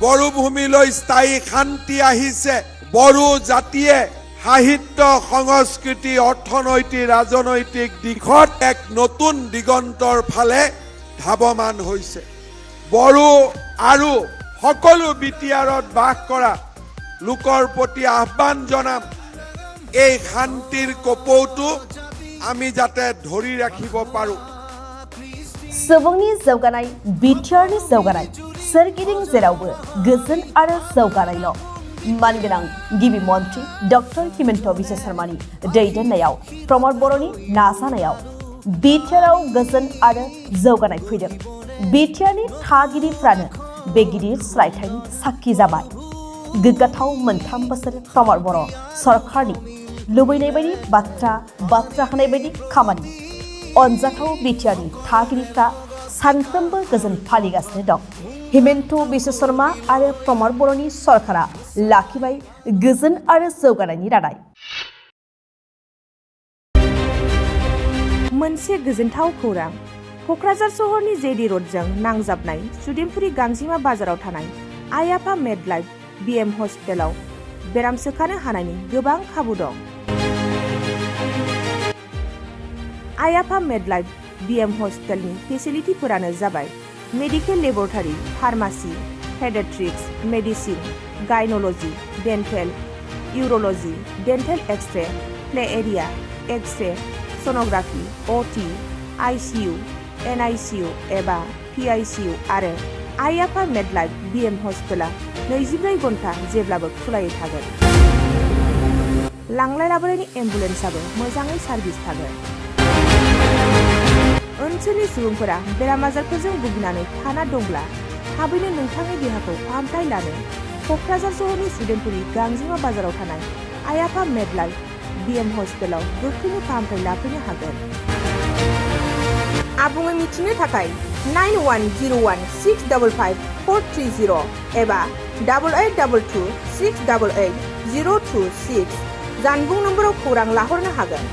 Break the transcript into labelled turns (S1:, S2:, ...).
S1: বড়োভূমিলৈ স্থায়ী শান্তি আহিছে বড়ো জাতিয়ে সাহিত্য সংস্কৃতি অৰ্থনৈতিক ৰাজনৈতিক দিশত এক নতুন দিগন্তৰ ফালে ধাৱমান হৈছে বড়ো আৰু সকলো বিটিআৰত বাস কৰা লোকৰ প্ৰতি আহ্বান জনাম এই শান্তিৰ কপৌটো আমি যাতে ধৰি ৰাখিব পাৰো
S2: सुबुंनि जौगानाय बिटिआरनि जौगानाय सोरगिदिं जेरावबो गोजोन आरो जौगानायल' मानगोनां गिबि मन्त्रि डक्टर हिमन्त बिश्व शर्मानि दैदेननायाव प्रमद बर'नि नाजानायाव बिटिआरआव गोजोन आरो जौगानाय फैदों बिटिआरनि थागिरिफ्रानो बे गिदिर सोलायथायनि साखि जाबाय गोग्गाथाव मोनथाम बोसोर प्रमद बर' सरकारनि लुबैनाय बायदि बाथ्रा होनाय बायदि खामानि अनजाथाव बिटिआरनि थागिरिफ्रा सानफ्रोमबो गोजोन फालिगासिनो दं हिमन्त बिश्व शर्मा आरो प्रमद बर'नि सरकारा लाखिबाय गोजोन आरो जौगानायनि रादाय
S3: मोनसे गोजोनथाव खौरां क'क्राझार सहरनि जेडि र'डजों नांजाबनाय सुदेमपुरि गांजिमा बाजाराव थानाय आइ आफा मेडलाइफ बिएम हस्पिटालाव बेराम सोखानो हानायनि गोबां खाबु दं आइ आफा मेडलाइफ बिएम हस्पिटालनि फेसिलिटिफोरानो जाबाय medical laboratory pharmacy paediatrics medicine gynaecology dental urology dental X-ray play area X-ray sonography अटि आइसिइउ एनआइसिइउ एबा पिआइसिइउ आरो आइ आफा मेडलाइफ बिएम हस्पिटाला 24 घन्टा जेब्लाबो खुलायै थागोन लांलाय लाबोलायनि एम्बुलेन्सआबो मोजाङै सार्भिस थागोन ओनसोलनि सुबुंफोरा बेराम आजारफोरजों भुगिनानै थाना दंब्ला थाबैनो नोंथांनि देहाखौ फाहामथाय लानो क'क्राझार सहरनि सुदेमपुरि गांजिमा बाजाराव थानाय आइ आफा मेडलाइफ बिएम हस्पिटालाव गोख्रैनो फाहामथाय लाफैनो हागोन आबुङै मिथिनो थाखाय 9101655430 एबा 8822688026 जानबुं नम्बराव खौरां लाहरनो हागोन